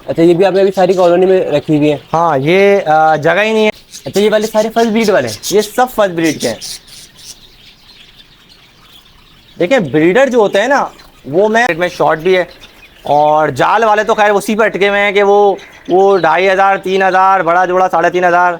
अच्छा, ये भी आपने अभी सारी कॉलोनी में रखी हुई है? हाँ, ये जगह ही नहीं है। अच्छा, ये वाले सारे फर्स्ट ब्रीड वाले हैं? ये सब फर्स्ट ब्रीड के हैं। देखिए ब्रीडर जो होते हैं ना, वो में शॉर्ट भी है, और जाल वाले तो खैर उसी पे अटके हुए हैं कि वो 2500 3000, बड़ा जोड़ा 3500।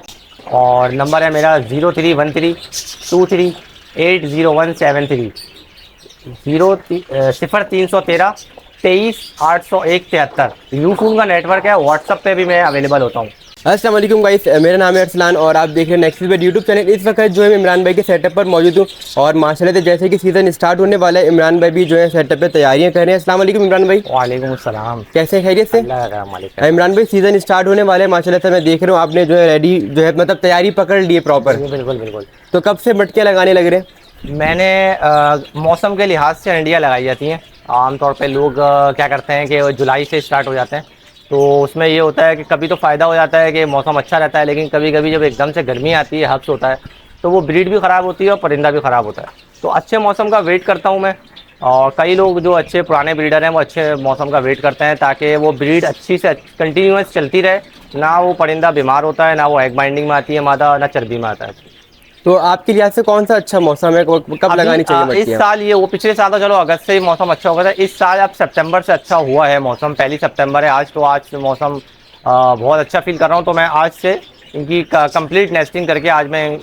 और नंबर है मेरा 031323801730 0313 यूफोन का नेटवर्क है। व्हाट्सअप पे भी मैं अवेलेबल होता हूँ। अस्सलाम वालेकुम गाइस, मेरा नाम है अरसलान और आप देख रहे हैं नेक्स्ट पे यूट्यूब चैनल। इस वक्त जो है इमरान भाई के सेटअप पर मौजूद हूँ और माशाल्लाह से जैसे कि सीज़न स्टार्ट होने वाला है, इमरान भाई भी जो है सेटअप पे तैयारियां कर रहे हैं। अस्सलाम वालेकुम इमरान भाई। वालेकुम सलाम। कैसे हैं, खैरियत से? अल्लाह का मालिक। इमरान भाई, सीज़न स्टार्ट होने वाले हैं माशाल्लाह से, मैं देख रहा हूँ आपने जो है रेडी जो है मतलब तैयारी पकड़ ली है प्रॉपर। बिल्कुल बिल्कुल। तो कब से मटके लगाने लग रहे हैं? मैंने मौसम के लिहाज से अंडियाँ लगाई जाती हैं। आमतौर पे लोग क्या करते हैं कि वो जुलाई से स्टार्ट हो जाते हैं। तो उसमें ये होता है कि कभी तो फ़ायदा हो जाता है कि मौसम अच्छा रहता है, लेकिन कभी कभी जब एकदम से गर्मी आती है, हब्स होता है, तो वो ब्रीड भी ख़राब होती है और परिंदा भी ख़राब होता है। तो अच्छे मौसम का वेट करता हूँ मैं। और कई लोग जो अच्छे पुराने ब्रीडर हैं वो अच्छे मौसम का वेट करते हैं ताकि वो ब्रीड अच्छी से कंटिन्यूस चलती रहे, ना वो परिंदा बीमार होता है, ना वो एग बाइंडिंग में आती है मादा, ना चर्बी में आता है। तो आपके लिहाज से कौन सा अच्छा मौसम है, कब अभी लगानी चाहिए इस मटकियाँ? साल ये, वो पिछले साल तो चलो अगस्त से ही मौसम अच्छा हो गया था। इस साल अब सितंबर से अच्छा हुआ है मौसम। 1 सितंबर है आज, तो आज से मौसम बहुत अच्छा फील कर रहा हूँ। तो मैं आज से इनकी कंप्लीट नेस्टिंग करके आज मैं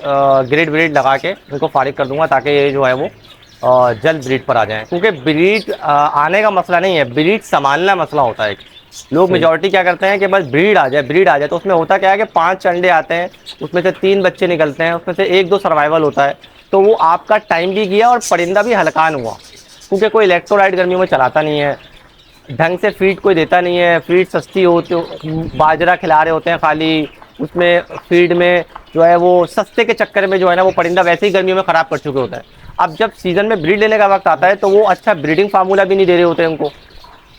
ग्रेड ब्रीड लगा के इनको फारिग कर दूंगा ताकि ये जो है वो जल्द ब्रीड पर आ जाएँ। क्योंकि ब्रीड आने का मसला नहीं है, ब्रीड संभालना मसला होता है। लोग मेजॉरिटी क्या करते हैं कि बस ब्रीड आ जाए, ब्रीड आ जाए। तो उसमें होता क्या है कि 5 अंडे आते हैं, उसमें से 3 बच्चे निकलते हैं, उसमें से 1-2 सर्वाइवल होता है। तो वो आपका टाइम भी गया और परिंदा भी हलकान हुआ, क्योंकि कोई इलेक्ट्रोलाइट गर्मियों में चलाता नहीं है, ढंग से फीड कोई देता नहीं है। फीड सस्ती होती, बाजरा खिला रहे होते हैं खाली, उसमें फीड में जो है वो सस्ते के चक्कर में जो है ना वो परिंदा वैसे ही गर्मियों में ख़राब कर चुके होता है। अब जब सीज़न में ब्रीड लेने का वक्त आता है तो वो अच्छा ब्रीडिंग फार्मूला भी नहीं दे रहे होते हैं उनको,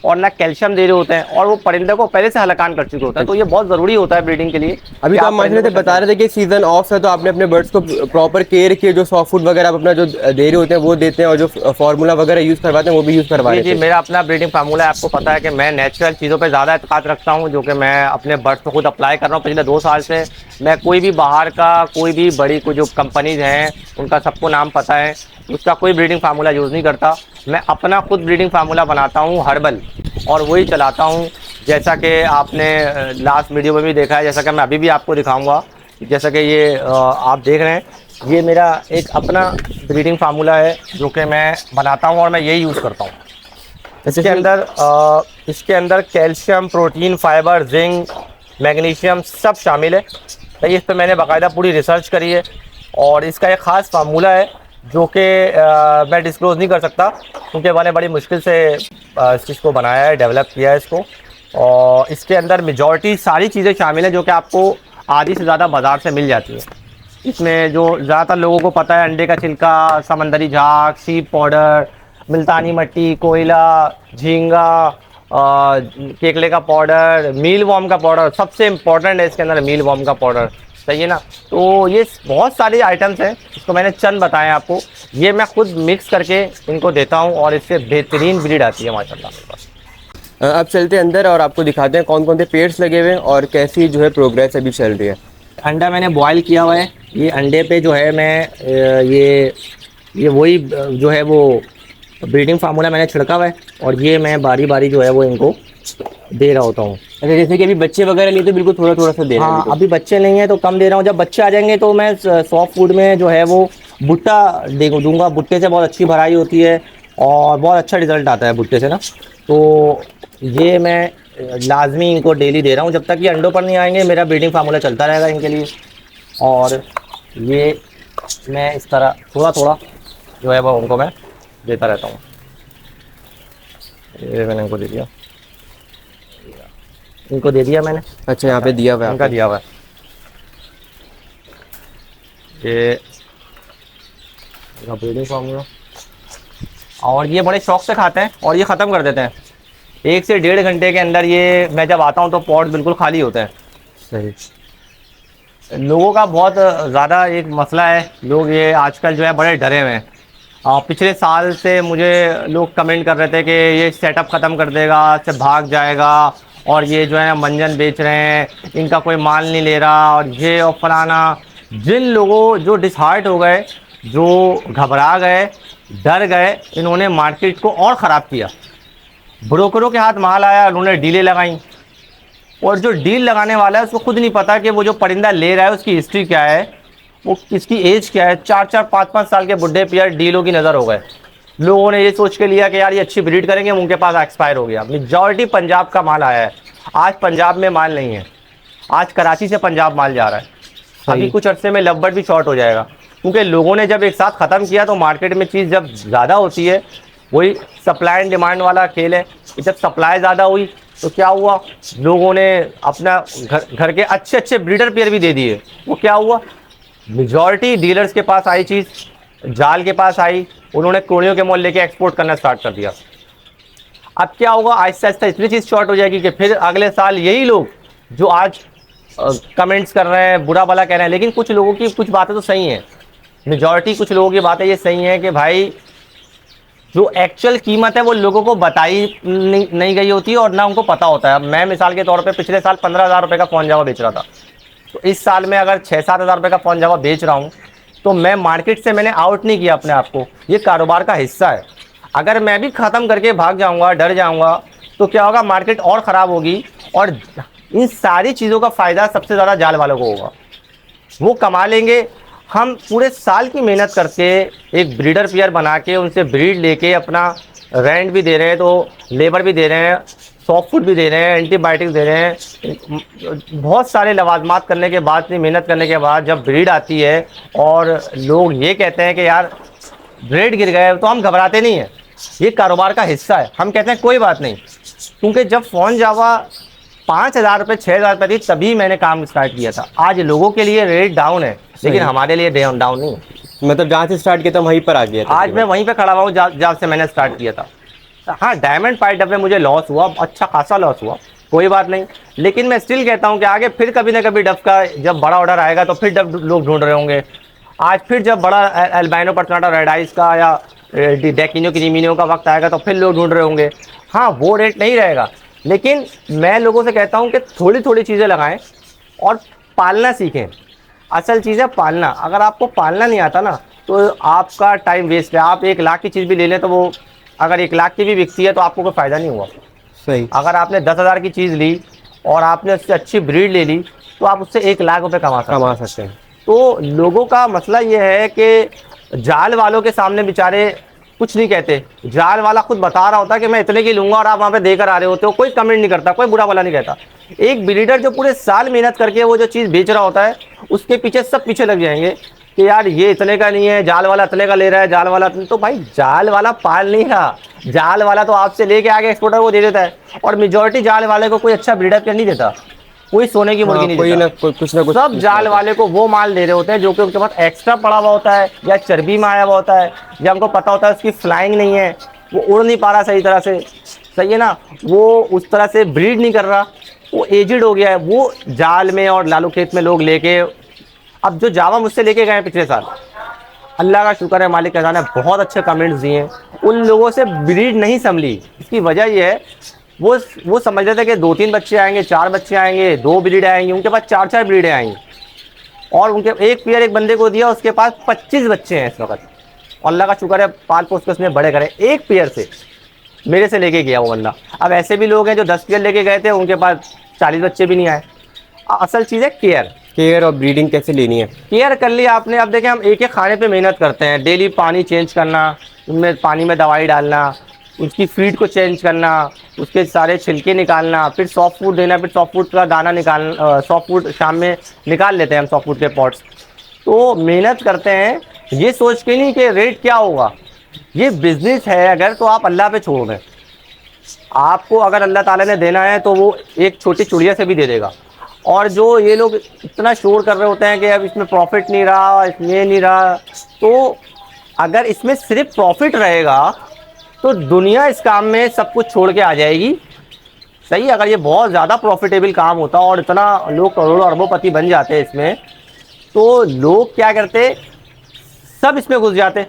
और ना कैल्शियम दे रहे होते हैं, और वो परिंदे को पहले से हलाकान कर चुके होते हैं। तो ये बहुत ज़रूरी होता है ब्रीडिंग के लिए। अभी कि तो आप परिंदे माशाल्लाह को से बता रहे थे कि सीजन ऑफ है, तो आपने अपने बर्ड्स को प्रॉपर केयर किए, जो सॉफ्ट फूड वगैरह आप अपना जो दे रहे होते हैं वो देते हैं, और जो फार्मूला वगैरह यूज़ करवाते हैं वो भी यूज़ करवा जी रहे जी, थे। मेरा अपना ब्रीडिंग फार्मूला है। आपको पता है कि मैं नेचुरल चीज़ों पे ज़्यादा एतकाद रखता हूँ, जो कि मैं अपने बर्ड्स पे खुद अप्लाई कर रहा हूँ पिछले 2 साल से। मैं कोई भी बाहर का, कोई भी बड़ी कोई जो कंपनीज हैं उनका सबको नाम पता है, उसका कोई ब्रीडिंग फार्मूला यूज़ नहीं करता। मैं अपना खुद ब्रीडिंग फार्मूला बनाता हूँ हर्बल, और वही चलाता हूँ। जैसा कि आपने लास्ट वीडियो में भी देखा है, जैसा कि मैं अभी भी आपको दिखाऊँगा। जैसा कि ये आप देख रहे हैं, ये मेरा एक अपना ब्रीडिंग फार्मूला है जो कि मैं बनाता हूँ और मैं यही यूज़ करता हूँ। इसके अंदर calcium, protein, fibre, zinc, magnesium सब शामिल है। तो इस पर मैंने बाकायदा पूरी रिसर्च करी है, और इसका एक ख़ास फार्मूला है जो कि मैं डिस्क्लोज़ नहीं कर सकता, क्योंकि मैंने बड़ी मुश्किल से इस चीज़ को बनाया है, डेवलप किया है इसको। और इसके अंदर मेजॉरिटी सारी चीज़ें शामिल हैं जो कि आपको आधी से ज़्यादा बाज़ार से मिल जाती हैं। इसमें जो ज़्यादातर लोगों को पता है, अंडे का छिलका, समंदरी झाग, सीप पाउडर, मुल्तानी मट्टी, कोयला, झींगा, केकड़े का पाउडर, मील वॉर्म का पाउडर, सबसे इम्पोर्टेंट है इसके अंदर मील वॉर्म का पाउडर। सही है ना? तो ये बहुत सारे आइटम्स हैं, इसको मैंने चंद बताए आपको। ये मैं खुद मिक्स करके इनको देता हूँ और इससे बेहतरीन ब्रीड आती है माशाल्लाह मेरे पास। अब चलते हैं अंदर और आपको दिखाते हैं कौन कौन से पेड्स लगे हुए हैं और कैसी जो है प्रोग्रेस अभी चल रही है। अंडा मैंने बॉयल किया हुआ है। ये अंडे पे जो है मैं ये वही जो है वो ब्रीडिंग फार्मूला मैंने छिड़का हुआ है, और ये मैं बारी बारी जो है वो इनको दे रहा होता हूँ। अच्छा, जैसे कि अभी बच्चे वगैरह नहीं तो बिल्कुल थोड़ा थोड़ा सा दे रहे हैं हाँ, अभी अभी बच्चे नहीं हैं तो कम दे रहा हूँ। जब बच्चे आ जाएंगे तो मैं सॉफ्ट फूड में जो है वो भुट्टा दूंगा। भुट्टे से बहुत अच्छी भराई होती है और बहुत अच्छा रिजल्ट आता है भुट्टे से ना। तो ये मैं लाजमी इनको डेली दे रहा हूँ। जब तक ये अंडों पर नहीं आएंगे मेरा ब्रीडिंग फार्मूला चलता रहेगा इनके लिए। और ये मैं इस तरह थोड़ा थोड़ा जो है वो उनको मैं देता रहता हूँ। ये मैंने इनको दे दिया, इनको दे दिया मैंने। अच्छा, यहाँ पे दिया हुआ है इनका आपने। दिया हुआ है ये ब्रीडिंग फार्मूला। और ये बड़े शौक से खाते हैं और ये ख़त्म कर देते हैं 1 से 1.5 घंटे के अंदर। ये मैं जब आता हूँ तो पॉट बिल्कुल खाली होते हैं। सही। लोगों का बहुत ज़्यादा एक मसला है, लोग ये आजकल जो है बड़े डरे हुए हैं। पिछले साल से मुझे लोग कमेंट कर रहे थे कि ये सेटअप ख़त्म कर देगा, से भाग जाएगा, और ये जो है ना मंजन बेच रहे हैं, इनका कोई माल नहीं ले रहा, और ये और फलाना। जिन लोगों जो डिसहार्ट हो गए, जो घबरा गए, डर गए, इन्होंने मार्केट को और ख़राब किया। ब्रोकरों के हाथ माल आया, उन्होंने डीलें लगाई, और जो डील लगाने वाला है उसको खुद नहीं पता कि वो जो परिंदा ले रहा है उसकी हिस्ट्री क्या है, वो किसकी एज क्या है। 4-4, 5-5 साल के बुढ़े पेयर डीलों की नज़र हो गए। लोगों ने ये सोच के लिया कि यार ये अच्छी ब्रीड करेंगे, उनके पास एक्सपायर हो गया। मेजॉरिटी पंजाब का माल आया है। आज पंजाब में माल नहीं है, आज कराची से पंजाब माल जा रहा है। अभी कुछ अरसे में लवबर्ड भी शॉर्ट हो जाएगा, क्योंकि लोगों ने जब एक साथ ख़त्म किया तो मार्केट में चीज़ जब ज़्यादा होती है, वही सप्लाई एंड डिमांड वाला खेल है। जब सप्लाई ज़्यादा हुई तो क्या हुआ, लोगों ने अपना घर के अच्छे अच्छे ब्रीडर पेयर भी दे दिए। वो क्या हुआ, मेजॉरिटी डीलर्स के पास आई चीज़, जाल के पास आई, उन्होंने कोड़ियों के मोल लेके एक्सपोर्ट करना स्टार्ट कर दिया। अब क्या होगा, आहिस्ता आहिस्ता इतनी चीज़ शॉर्ट हो जाएगी कि फिर अगले साल यही लोग जो आज कमेंट्स कर रहे हैं, बुरा भला कह रहे हैं, लेकिन कुछ लोगों की कुछ बातें तो सही हैं। मेजॉरिटी कुछ लोगों की बातें ये सही हैं कि भाई जो एक्चुअल कीमत है वो लोगों को बताई नहीं गई होती है, और ना उनको पता होता है। अब मैं मिसाल के तौर पे पिछले साल 15,000 रुपये का फ़ोन जावा बेच रहा था, तो इस साल में अगर 6-7 हज़ार रुपये का फ़ोन जावा बेच रहा हूँ, तो मैं मार्केट से मैंने आउट नहीं किया अपने आप को। ये कारोबार का हिस्सा है। अगर मैं भी ख़त्म करके भाग जाऊँगा, डर जाऊँगा, तो क्या होगा, मार्केट और ख़राब होगी, और इन सारी चीज़ों का फ़ायदा सबसे ज़्यादा जाल वालों को होगा। वो कमा लेंगे। हम पूरे साल की मेहनत करके एक ब्रीडर पेयर बना के उनसे ब्रीड लेके अपना रेंट भी दे रहे हैं, तो लेबर भी दे रहे हैं, सॉफ्ट फूड भी दे रहे हैं, एंटीबायोटिक्स दे रहे हैं, बहुत सारे लवाजमात करने के बाद, इतनी मेहनत करने के बाद जब ब्रीड आती है और लोग ये कहते हैं कि यार रेट गिर गए, तो हम घबराते नहीं हैं। ये कारोबार का हिस्सा है। हम कहते हैं कोई बात नहीं, क्योंकि जब फ़ोन जावा 5,000 रुपये 6,000 रुपये थी तभी मैंने काम स्टार्ट किया था। आज लोगों के लिए रेट डाउन है, लेकिन हमारे लिए डाउन नहीं है। मतलब जहाँ से स्टार्ट किया था वहीं पर आ गया था। आज मैं वहीं पे खड़ा हुआ हूँ जहाँ से मैंने स्टार्ट किया था। हाँ, डायमंड पाइट में मुझे लॉस हुआ, अच्छा खासा लॉस हुआ, कोई बात नहीं, लेकिन मैं स्टिल कहता हूँ कि आगे फिर कभी ना कभी डफ का जब बड़ा ऑर्डर आएगा तो फिर डफ लोग ढूंढ रहे होंगे। आज फिर जब बड़ा एल्बाइनो पर्सनाटा रेड आइस का या डेकिनो क्रीमिनो का वक्त आएगा तो फिर लोग ढूंढ रहे होंगे। हाँ, वो रेट नहीं रहेगा, लेकिन मैं लोगों से कहता हूँ कि थोड़ी थोड़ी चीज़ें लगाएं और पालना सीखें। असल चीज़ है पालना। अगर आपको पालना नहीं आता ना तो आपका टाइम वेस्ट है। आप 1 लाख की चीज़ भी ले लें तो वो अगर 1 लाख की भी बिकती है तो आपको कोई फ़ायदा नहीं हुआ। सही। अगर आपने 10,000 की चीज़ ली और आपने उससे अच्छी ब्रीड ले ली तो आप उससे 1 लाख रुपये कमा सकते हैं। तो लोगों का मसला ये है कि जाल वालों के सामने बेचारे कुछ नहीं कहते। जाल वाला खुद बता रहा होता है कि मैं इतने की लूँगा और आप वहाँ पे देकर आ रहे होते हो, कोई कमेंट नहीं करता, कोई बुरा भला नहीं कहता। एक ब्रीडर जो पूरे साल मेहनत करके वो जो चीज़ बेच रहा होता है उसके पीछे सब पीछे लग जाएंगे कि यार ये इतने का नहीं है, जाल वाला इतने का ले रहा है, जाल वाला। तो भाई जाल वाला पाल नहीं रहा, जाल वाला तो आपसे लेके आगे एक्सपोर्टर को दे देता है, और मेजॉरिटी जाल वाले को कोई अच्छा ब्रीडर पेयर नहीं देता, कोई सोने की मुर्गी नहीं देता। कुछ ना कुछ सब जाल वाले को वो माल दे रहे होते हैं जो कि उनके पास एक्स्ट्रा पड़ा हुआ होता है, या चर्बी में आया हुआ होता है, या हमको पता होता है उसकी फ्लाइंग नहीं है, वो उड़ नहीं पा रहा सही तरह से, सही है ना, वो उस तरह से ब्रीड नहीं कर रहा, वो एजिड हो गया है। वो जाल में और लालू खेत में लोग लेके, अब जो जावा मुझसे लेके गए पिछले साल, अल्लाह का शुक्र है, मालिक का ने बहुत अच्छे कमेंट्स दिए हैं। उन लोगों से ब्रीड नहीं संभली। इसकी वजह यह है वो समझ रहे थे कि 2-3 बच्चे आएंगे, 4 बच्चे आएंगे, 2 ब्रीड आएंगी, उनके पास 4-4 ब्रीडें आएंगी, और उनके एक पेयर एक बंदे को दिया, उसके पास 25 बच्चे हैं इस वक्त। अल्लाह का शुक्र है, पाल पोस के उसने बड़े करे एक पेयर से, मेरे से लेके गया वो बंदा। अब ऐसे भी लोग हैं जो 10 पेयर लेके गए थे, उनके पास 40 बच्चे भी नहीं आए। असल चीज़ है केयर और ब्रीडिंग कैसे लेनी है। केयर कर लिया आपने। अब देखें, हम एक खाने पे मेहनत करते हैं, डेली पानी चेंज करना, उनमें पानी में दवाई डालना, उसकी फीड को चेंज करना, उसके सारे छिलके निकालना, फिर सॉफ्ट फूड देना, फिर सॉफ्ट फूड का दाना निकालना, सॉफ्ट फूड शाम में निकाल लेते हैं हम सॉफ्ट फूड के पॉट्स। तो मेहनत करते हैं, ये सोच के नहीं कि रेट क्या होगा। ये बिजनेस है, अगर तो आप अल्लाह पे छोड़ दें। आपको अगर अल्लाह ताला ने देना है तो वो एक छोटी चिड़िया से भी दे देगा। और जो ये लोग इतना शोर कर रहे होते हैं कि अब इसमें प्रॉफिट नहीं रहा, इसमें नहीं रहा, तो अगर इसमें सिर्फ प्रॉफिट रहेगा तो दुनिया इस काम में सब कुछ छोड़ के आ जाएगी। सही, अगर ये बहुत ज़्यादा प्रॉफिटेबल काम होता और इतना लोग करोड़ों अरबोंपति बन जाते इसमें, तो लोग क्या करते, सब इसमें घुस जाते।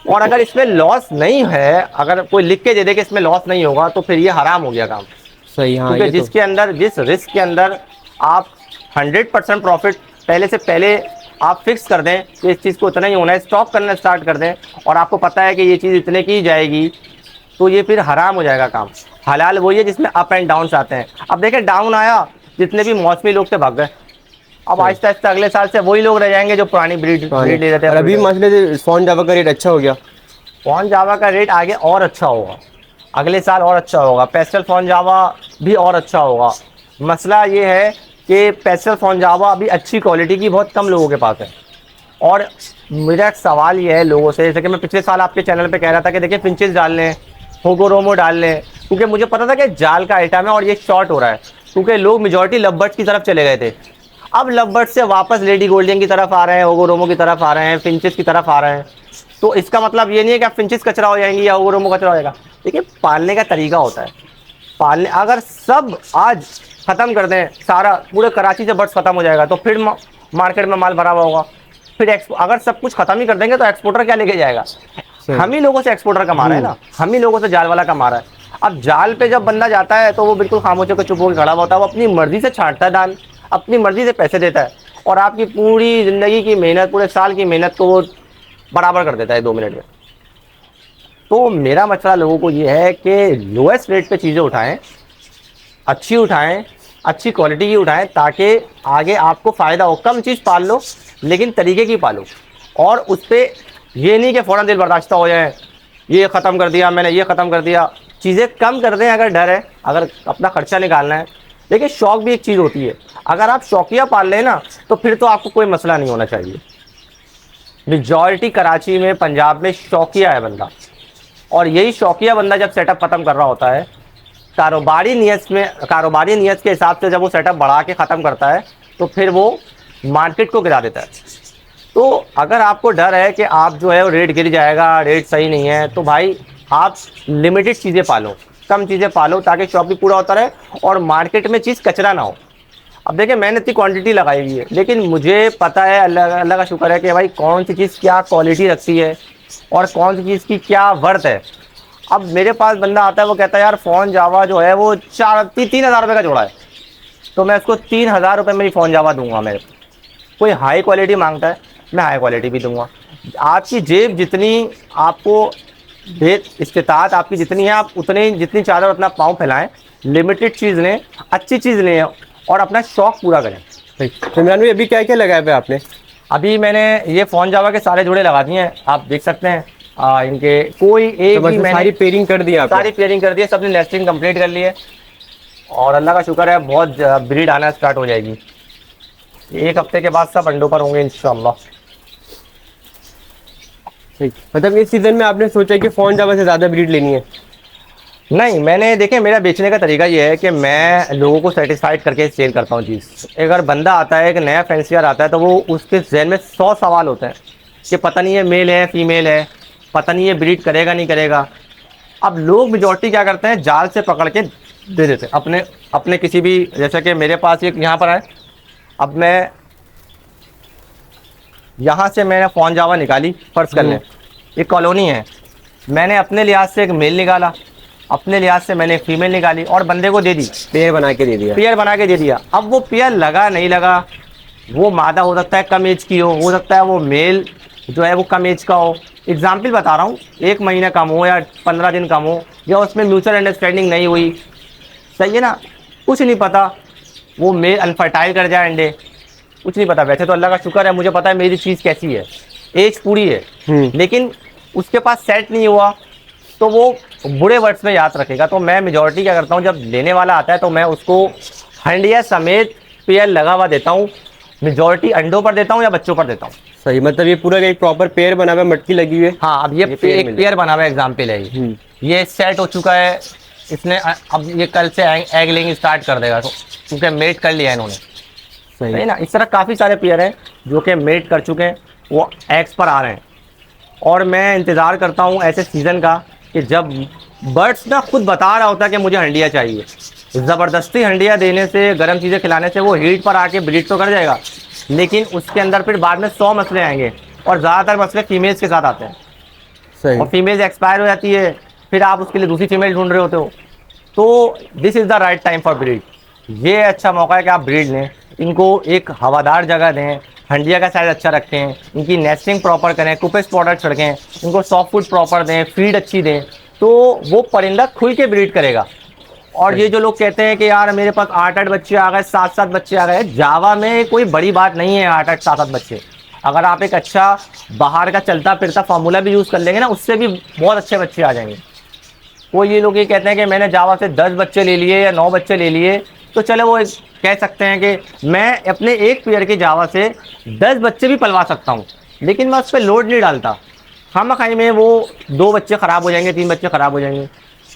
और अगर इसमें लॉस नहीं है, अगर कोई लिख के दे दे कि इसमें लॉस नहीं होगा, तो फिर ये हराम हो गया काम। सही, हाँ, क्योंकि ये तो जिसके अंदर, जिस रिस्क के अंदर आप 100% प्रॉफिट पहले से पहले आप फिक्स कर दें कि इस चीज़ को इतना ही होना है, स्टॉक करना स्टार्ट कर दें, और आपको पता है कि ये चीज़ इतने की जाएगी, तो ये फिर हराम हो जाएगा काम। हलाल वही है जिसमें अप एंड डाउन आते हैं। अब देखें, डाउन आया, जितने भी मौसमी लोग थे भाग गए। अब आहिस्ता आहिस्ता अगले साल से वही लोग रह जाएंगे जो पुरानी ब्रीड ले रहे थे। और अभी माशाल्लाह से फोन जावा का रेट अच्छा हो गया। फोन जावा का रेट आगे और अच्छा होगा, अगले साल और अच्छा होगा। पेस्टल फोन जावा भी और अच्छा होगा। मसला ये है कि पेस्टल फोन जावा अभी अच्छी क्वालिटी की बहुत कम लोगों के पास है। और मेरा एक सवाल ये है लोगों से, जैसे कि मैं पिछले साल आपके चैनल पे कह रहा था कि देखिए फिंचेस डाल लें, होगोरोमो डाल लें, क्योंकि मुझे पता था कि जाल का आइटम है और ये शॉर्ट हो रहा है, क्योंकि लोग मेजॉरिटी लवबर्ड्स की तरफ चले गए थे। अब लवबर्ड से वापस लेडी गोल्डन की तरफ आ रहे हैं, होगोरोमो की तरफ आ रहे हैं, फिंचेस की तरफ आ रहे हैं। तो इसका मतलब ये नहीं है कि आप फिंचेस कचरा हो जाएंगी या होगोरोमो कचरा हो जाएगा। देखिए, पालने का तरीका होता है। पालने, अगर सब आज ख़त्म कर दें, सारा पूरे कराची से बर्ड्स ख़त्म हो जाएगा, तो फिर मार्केट में माल भरा हुआ होगा। फिर अगर सब कुछ ख़त्म ही कर देंगे तो एक्सपोर्टर क्या लेके जाएगा? हम ही लोगों से एक्सपोर्टर कमा रहे हैं ना, हम ही लोगों से जाल वाला कमा रहा है। अब जाल पे जब बंदा जाता है तो वो बिल्कुल खामोश होकर चुप होकर खड़ा होता है, वो अपनी मर्जी से छांटता है दाल, अपनी मर्जी से पैसे देता है, और आपकी पूरी ज़िंदगी की मेहनत, पूरे साल की मेहनत को वो बराबर कर देता है 2 मिनट में। तो मेरा मसला लोगों को ये है कि लोएस्ट रेट पे चीज़ें उठाएं, अच्छी उठाएं, अच्छी क्वालिटी की उठाएं, ताकि आगे आपको फ़ायदा हो। कम चीज़ पाल लो लेकिन तरीके की पालो, और उस पर ये नहीं कि फ़ौरन दिल बर्दाश्त हो जाए, ये ख़त्म कर दिया मैंने, ये ख़त्म कर दिया। चीज़ें कम कर दें अगर डर है, अगर अपना खर्चा निकालना है। देखिए, शौक़ भी एक चीज़ होती है। अगर आप शौकिया पाल लें ना, तो फिर तो आपको कोई मसला नहीं होना चाहिए। मेजॉरिटी कराची में, पंजाब में शौकिया है बंदा, और यही शौकिया बंदा जब सेटअप ख़त्म कर रहा होता है, कारोबारी नियत के हिसाब से जब वो सेटअप बढ़ा के ख़त्म करता है, तो फिर वो मार्केट को गिरा देता है। तो अगर आपको डर है कि आप जो है वो रेट गिर जाएगा, रेट सही नहीं है, तो भाई आप लिमिटेड चीज़ें पालो, कम चीज़ें पालो, ताकि शॉप भी पूरा होता रहे और मार्केट में चीज़ कचरा ना हो। अब देखिए, मैंने इतनी क्वांटिटी लगाई हुई है, लेकिन मुझे पता है, अल्लाह का शुक्र है कि भाई कौन सी चीज़ क्या क्वालिटी रखती है और कौन सी चीज़ की क्या वर्थ है। अब मेरे पास बंदा आता है, वो कहता है यार फ़ोन जावा जो है वो 3,000 रुपये का जोड़ा है, तो मैं उसको 3,000 रुपये में ही फ़ोन जावा दूंगा। मेरे कोई हाई क्वालिटी मांगता है, मैं हाई क्वालिटी भी दूंगा। आपकी जेब जितनी, आपको इस्तेताअत आपकी जितनी है, आप उतनी जितनी चादर अपना पाँव फैलाएं, लिमिटेड चीज़ लें, अच्छी चीज़ लें, और अपना शौक़ पूरा करें। तो इमरान भाई, अभी क्या क्या लगाया पे आपने? अभी मैंने ये फ़ोन जावा के सारे जोड़े लगा दिए हैं, आप देख सकते हैं। इनके कोई एक तो भी मैंने सारी पेयरिंग कर दी आपने? सारी पेयरिंग कर दी है, सबने नेस्टिंग कंप्लीट कर ली है, और अल्लाह का शुक्र है बहुत ब्रीड आना स्टार्ट हो जाएगी। 1 हफ्ते के बाद सब अंडों पर होंगे इंशाल्लाह। मतलब इस सीज़न में आपने सोचा कि फ़ोन जावा से ज़्यादा ब्रीड लेनी है? नहीं, मैंने, देखिए, मेरा बेचने का तरीका ये है कि मैं लोगों को सेटिस्फाइड करके सेल करता हूँ चीज़। अगर बंदा आता है, एक नया फैंसियर आता है, तो वो उसके जहन में 100 सवाल होते हैं कि पता नहीं ये मेल है फीमेल है, पता नहीं ये ब्रीड करेगा नहीं करेगा। अब लोग मेजॉरिटी क्या करते हैं, जाल से पकड़ के दे देते हैं अपने किसी भी, जैसे कि मेरे पास एक यहाँ पर है। अब मैं यहाँ से मैंने फ़ोन जावा निकाली, फ़र्ज कर लें एक कॉलोनी है, मैंने अपने लिहाज से एक मेल निकाला, अपने लिहाज से मैंने एक फीमेल निकाली और बंदे को दे दी, पेयर बना के दे दिया। पेयर बना के दे दिया। अब वो पेयर लगा नहीं लगा, वो मादा हो सकता है कम एज की हो सकता है वो मेल जो है वो कम एज का हो। एग्जाम्पल बता रहा हूँ, 1 महीना कम हो या 15 दिन कम हो, या उसमें म्यूचुअल अंडरस्टैंडिंग नहीं हुई, सही है ना, कुछ नहीं पता, वो मेल अनफर्टाइल कर जाए अंडे, कुछ नहीं पता। वैसे तो अल्लाह का शुक्र है, मुझे पता है मेरी चीज़ कैसी है, एज पूरी है, लेकिन उसके पास सेट नहीं हुआ तो वो बुरे वर्ड्स में याद रखेगा। तो मैं मेजॉरिटी क्या करता हूँ, जब लेने वाला आता है तो मैं उसको हंडिया समेत पेयर लगा हुआ देता हूँ, मेजॉरिटी अंडों पर देता हूँ या बच्चों पर देता हूँ। सही, मतलब ये पूरा एक प्रॉपर पेयर बना हुआ है, मटकी लगी हुई है। हाँ, अब ये एक पेयर बना हुआ है, एग्जाम्पल है ये सेट हो चुका है, इसने अब ये कल से एग लेंग स्टार्ट कर देगा, तो क्योंकि मेट कर लिया है इन्होंने, सही ना। इस तरह काफ़ी सारे पेयर हैं जो कि मेट कर चुके हैं, वो एग्स पर आ रहे हैं, और मैं इंतज़ार करता हूँ ऐसे सीज़न का कि जब बर्ड्स ना खुद बता रहा होता है कि मुझे हंडिया चाहिए। ज़बरदस्ती हंडिया देने से, गर्म चीज़ें खिलाने से वो हीट पर आके ब्रीड तो कर जाएगा, लेकिन उसके अंदर फिर बाद में 100 मसले आएंगे, और ज़्यादातर मसले फीमेल्स के साथ आते हैं। सही। और फीमेल्स एक्सपायर हो जाती है, फिर आप उसके लिए दूसरी फीमेल ढूंढ रहे होते हो, तो this is the right time for breed. ये अच्छा मौका है कि आप ब्रीड लें, इनको एक हवादार जगह दें, हंडिया का साइज़ अच्छा रखें, इनकी नेस्टिंग प्रॉपर करें, कुपेस पाउडर छिड़कें, इनको सॉफ्ट फूड प्रॉपर दें, फीड अच्छी दें, तो वो परिंदा खुल के ब्रीड करेगा। और ये जो लोग कहते हैं कि यार मेरे पास 8-8 बच्चे आ गए, 7-7 बच्चे आ गए, जावा में कोई बड़ी बात नहीं है 8-8 7-7 बच्चे। अगर आप एक अच्छा बाहर का चलता फिरता फार्मूला भी यूज़ कर लेंगे ना, उससे भी बहुत अच्छे बच्चे आ जाएंगे। वो ये लोग ये कहते हैं कि मैंने जावा से 10 बच्चे ले लिए या 9 बच्चे ले लिए, तो चलो वो कह सकते हैं कि मैं अपने एक पेयर की जावा से 10 बच्चे भी पलवा सकता हूँ, लेकिन मैं उस पर लोड नहीं डालता। खामखाई में वो 2 बच्चे ख़राब हो जाएंगे, 3 बच्चे ख़राब हो जाएंगे।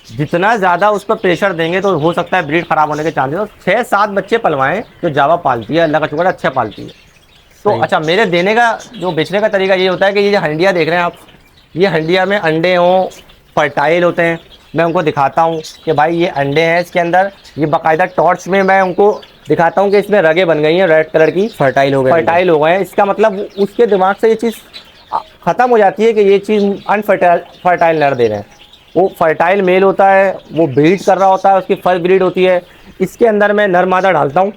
जितना ज़्यादा उस पर प्रेशर देंगे तो हो सकता है ब्रीड ख़राब होने के चांसेस। 6-7 बच्चे पलवाएं जो जावा पालती है, अल्लाह का शुक्र है अच्छा पालती है। तो सही। अच्छा, मेरे देने का जो बेचने का तरीका ये होता है कि ये जो हंडिया देख रहे हैं आप, ये हंडिया में अंडे हों, फर्टाइल होते हैं, मैं उनको दिखाता हूँ कि भाई ये अंडे हैं इसके अंदर। ये बाकायदा टॉर्च में मैं उनको दिखाता हूँ कि इसमें रगें बन गई हैं रेड कलर की, फर्टाइल हो गए। फर्टाइल हो गए हैं। इसका मतलब उसके दिमाग से ये चीज़ ख़त्म हो जाती है कि ये चीज़ फर्टाइल नर दे रहे हैं। वो फर्टाइल मेल होता है, वो ब्रीड कर रहा होता है, उसकी फर्स्ट ब्रीड होती है। इसके अंदर मैं नर मादा डालता हूँ,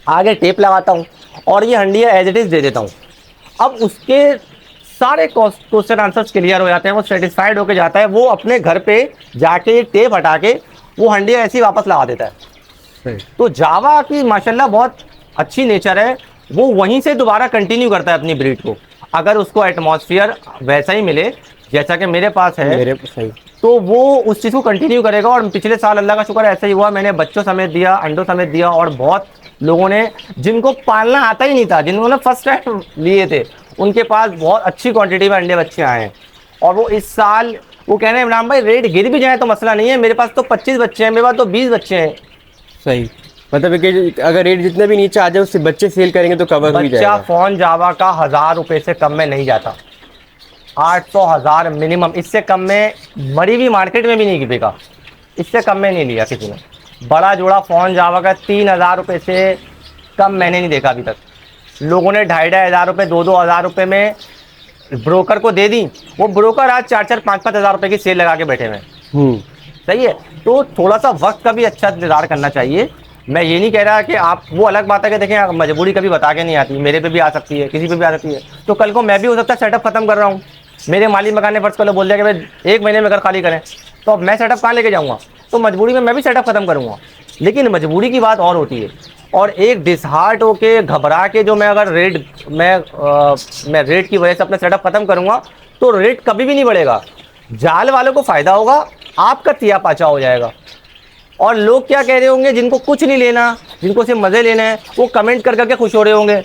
आगे टेप लगाता हूँ और ये हंडिया एज इट इज़ दे देता हूँ। अब उसके सारे क्वेश्चन आंसर्स क्लियर हो जाते हैं, वो सेटिस्फाइड होके जाता है। वो अपने घर पे जाके ये टेप हटा के वो हंडिया ऐसे ही वापस लगा देता है। तो जावा की माशाल्लाह बहुत अच्छी नेचर है, वो वहीं से दोबारा कंटिन्यू करता है अपनी ब्रीड को, अगर उसको एटमॉस्फेयर वैसा ही मिले जैसा कि मेरे पास है। मेरे सही। तो वो उस चीज़ को कंटिन्यू करेगा। और पिछले साल अल्लाह का शुक्र ऐसा ही हुआ, मैंने बच्चों समेत दिया, अंडों समेत दिया, और बहुत लोगों ने जिनको पालना आता ही नहीं था, जिन्होंने फर्स्ट टाइम लिए थे, उनके पास बहुत अच्छी क्वांटिटी में अंडे बच्चे आए हैं। और वो इस साल वो कह रहे हैं इमरान भाई रेट गिर भी जाए तो मसला नहीं है, मेरे पास तो 25 बच्चे हैं, मेरे पास तो 20 बच्चे हैं। सही, मतलब कि अगर रेट जितने भी नीचे आ जाए उससे बच्चे सेल करेंगे तो कवर हो बच्चा जाएगा। फोन जावा का 1000 रुपये से कम में नहीं जाता, 800-1000 मिनिमम। इससे कम में मरी हुई मार्केट में भी नहीं बिकेगा, इससे कम में नहीं लिया किसी ने। बड़ा जोड़ा फ़ोन जावा का 3000 रुपये से कम मैंने नहीं देखा अभी तक। लोगों ने 2,500 हज़ार रुपये, 2-2 हज़ार रुपये में ब्रोकर को दे दी। वो ब्रोकर आज 4-4, 5-5 हज़ार रुपये की सेल लगा के बैठे हुए हैं। सही है, तो थोड़ा सा वक्त का भी अच्छा इंतजार करना चाहिए। मैं ये नहीं कह रहा कि आप, वो अलग बात है कि देखें मजबूरी कभी बता के नहीं आती, मेरे पे भी आ सकती है, किसी पे भी आ सकती है। तो कल को मैं भी हो सकता है सेटअप खत्म कर रहा हूँ, मेरे माली मकान ने फर्स्ट कल बोल दिया कि भाई 1 महीने में घर खाली करें, तो अब मैं सेटअप कहाँ लेके जाऊँगा? तो मजबूरी में मैं भी सेटअप खत्म करूँगा। लेकिन मजबूरी की बात और होती है, और एक डिसहार्ट होके घबरा के जो मैं अगर मैं रेट की वजह से अपना सेटअप खत्म करूँगा तो रेट कभी भी नहीं बढ़ेगा। जाल वालों को फ़ायदा होगा, आपका तिया पाचा हो जाएगा। और लोग क्या कह रहे होंगे, जिनको कुछ नहीं लेना, जिनको सिर्फ मज़े लेने हैं, वो कमेंट कर करके खुश हो रहे होंगे।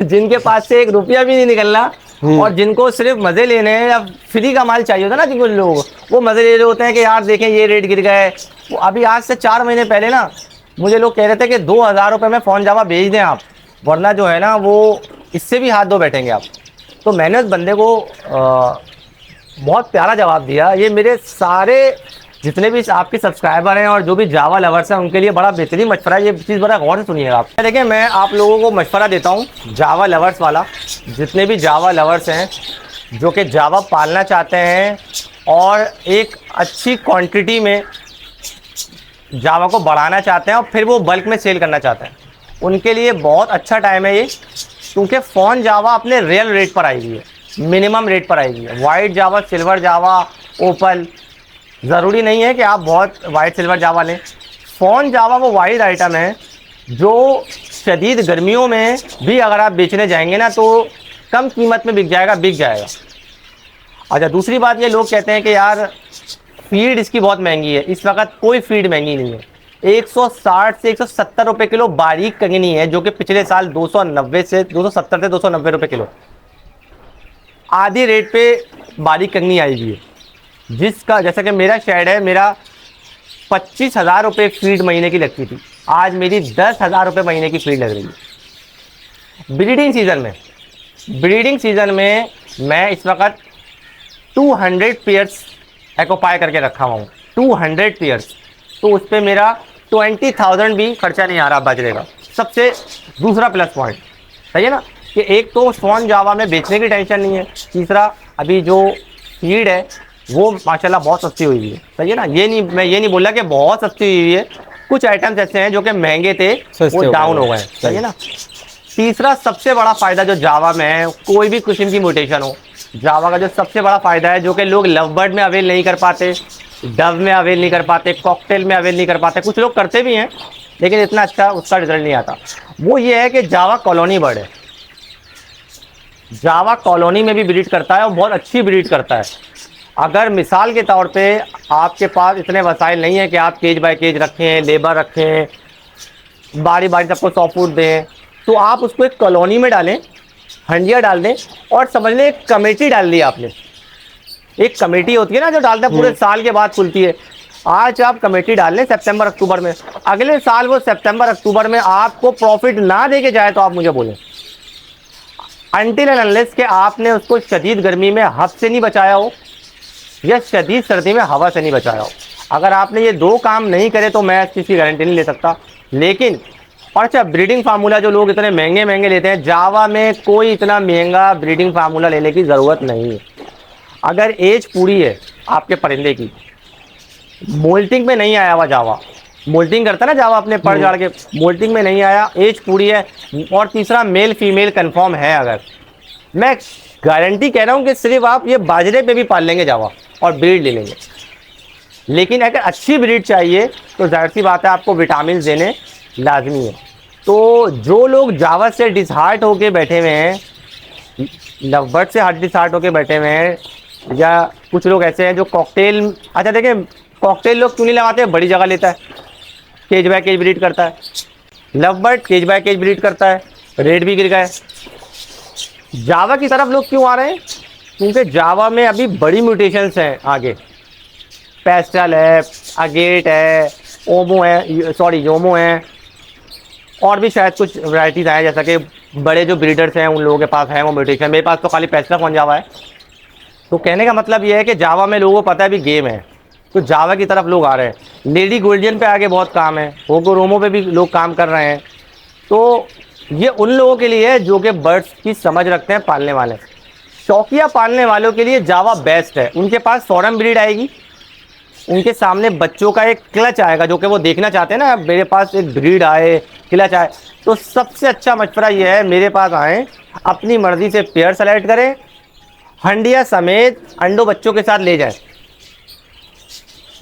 जिनके पास से 1 रुपया भी नहीं निकलना और जिनको सिर्फ मज़े लेने हैं या फ्री का माल चाहिए होता ना, जिनको लोग वो मज़े ले रहे होते हैं कि यार देखें ये रेट गिर गए। वो अभी आज से 4 महीने पहले ना मुझे लोग कह रहे थे कि 2000 रुपये में फ़ोन जावा बेच दें आप, वरना जो है ना वो इससे भी हाथ धो बैठेंगे आप। तो मैंने उस बंदे को बहुत प्यारा जवाब दिया। ये मेरे सारे जितने भी आपके सब्सक्राइबर हैं और जो भी जावा लवर्स हैं उनके लिए बड़ा बेहतरीन मशवरा है। ये चीज़ बड़ा गौर से सुनिएगा आप। देखिए, मैं आप लोगों को मशवरा देता हूँ जावा लवर्स वाला, जितने भी जावा लवर्स हैं जो कि जावा पालना चाहते हैं और एक अच्छी क्वांटिटी में जावा को बढ़ाना चाहते हैं और फिर वो बल्क में सेल करना चाहते हैं, उनके लिए बहुत अच्छा टाइम है ये। क्योंकि फ़ोन जावा अपने रियल रेट पर आएगी है, मिनिमम रेट पर आएगी है। वाइट जावा, सिल्वर जावा, ओपल, ज़रूरी नहीं है कि आप बहुत वाइट सिल्वर जावा लें। फ़ोन जावा वो वाइट आइटम है जो शदीद गर्मियों में भी अगर आप बेचने जाएंगे ना तो कम कीमत में बिक जाएगा। अच्छा, दूसरी बात, ये लोग कहते हैं कि यार फीड इसकी बहुत महंगी है। इस वक्त कोई फीड महंगी नहीं है। 160 से 170 रुपये किलो बारीक कंगनी है, जो कि पिछले साल 270 से 290 रुपये किलो आधी रेट पे बारीक कंगनी आई हुई है। जिसका जैसा कि मेरा शेड है, मेरा 25,000 रुपये फीड महीने की लगती थी, आज मेरी 10,000 रुपये महीने की फीड लग रही है। ब्रीडिंग सीजन में मैं इस वक्त 200 पेयर्स एक्वापाई करके रखा हुआ हूँ, 200 पेयर्स। तो उस पर मेरा 20,000 भी खर्चा नहीं आ रहा बजरे का। सबसे दूसरा प्लस पॉइंट सही है ना, कि एक तो फ़ोन जावा में बेचने की टेंशन नहीं है। तीसरा, अभी जो फीड है वो माशाल्लाह बहुत सस्ती हुई है। सही है ना, मैं ये नहीं बोल रहा कि बहुत सस्ती हुई है, कुछ आइटम्स ऐसे हैं जो कि महंगे थे वो डाउन हो गए। सही है ना। तीसरा सबसे बड़ा फायदा जो जावा में है, कोई भी किस्म की म्यूटेशन हो, जावा का जो सबसे बड़ा फायदा है जो कि लोग लवबर्ड में अवेल नहीं कर पाते, डव में अवेल नहीं कर पाते, कॉकटेल में अवेल नहीं कर पाते, कुछ लोग करते भी हैं लेकिन इतना अच्छा उसका रिजल्ट नहीं आता, वो ये है कि जावा कॉलोनी बर्ड है। जावा कॉलोनी में भी ब्रीड करता है और बहुत अच्छी ब्रीड करता है। अगर मिसाल के तौर पे आपके पास इतने वसाइल नहीं है कि आप केज बाय केज रखें, लेबर रखें, बारी बारी सबको 100 फूट दें, तो आप उसको एक कॉलोनी में डालें, हंडिया डाल दें और समझ लें एक कमेटी डाल दी आपने। एक कमेटी होती है ना जो डालता है पूरे साल के बाद खुलती है, आज आप कमेटी डाल लें सितंबर अक्टूबर में, अगले साल वो सितंबर अक्टूबर में आपको प्रॉफिट ना दे के जाए तो आप मुझे बोलें। अनटिल एंड अनलेस के आपने उसको शदीद गर्मी में हब से नहीं बचाया हो या शदीद सर्दी में हवा से नहीं बचाया हो। अगर आपने ये 2 काम नहीं करे तो मैं इस चीज़ की गारंटी नहीं ले सकता। लेकिन और अच्छा, ब्रीडिंग फार्मूला जो लोग इतने महंगे महंगे लेते हैं, जावा में कोई इतना महंगा ब्रीडिंग फार्मूला लेने की ज़रूरत नहीं है। अगर एज पूरी है आपके परिंदे की, मोल्टिंग में नहीं आया हुआ जावा, मोल्टिंग करता है ना जावा अपने पर झाड़ के, मोल्टिंग में नहीं आया, एज पूरी है, और तीसरा मेल फीमेल कंफर्म है, अगर मैं गारंटी कह रहा हूँ कि सिर्फ आप ये बाजरे पे भी पाल लेंगे जावा और ब्रीड ले लेंगे। लेकिन अगर अच्छी ब्रीड चाहिए तो जाहिर सी बात है आपको विटामिन देने लाजमी है। तो जो लोग जावा से डिसहार्ट होके बैठे हुए हैं, लवबर्ड से डिसहार्ट होके बैठे हुए हैं, या कुछ लोग ऐसे हैं जो कॉकटेल, अच्छा देखिए कॉकटेल लोग क्यों नहीं लगाते, बड़ी जगह लेता है, केज बाय केज ब्रीड करता है। Lovebird cage by cage breed करता है, रेट भी गिर गए। जावा की तरफ लोग क्यों आ रहे हैं, क्योंकि जावा में अभी बड़ी म्यूटेशंस हैं आगे, पेस्टल है, अगेट है, ओमो है, सॉरी योमो है, और भी शायद कुछ वैराइटीज़ आए, जैसा कि बड़े जो ब्रीडर्स हैं उन लोगों के पास है वो म्यूटेशन। मेरे पास तो खाली पेस्टल कौन जावा है। तो कहने का मतलब ये है कि जावा में लोगों को पता है भी गेम है, तो जावा की तरफ लोग आ रहे हैं। लेडी गोल्डियन पे आगे बहुत काम है, होगो रोमो पे भी लोग काम कर रहे हैं। तो ये उन लोगों के लिए है जो कि बर्ड्स की समझ रखते हैं, पालने वाले। शौकिया पालने वालों के लिए जावा बेस्ट है। उनके पास फॉरेन ब्रीड आएगी, उनके सामने बच्चों का एक क्लच आएगा जो कि वो देखना चाहते हैं ना, मेरे पास एक ब्रीड आए, क्लच आए। तो सबसे अच्छा मशवरा ये है, मेरे पास आएँ, अपनी मर्जी से पेयर सेलेक्ट करें, हंडिया समेत अंडों बच्चों के साथ ले जाएं।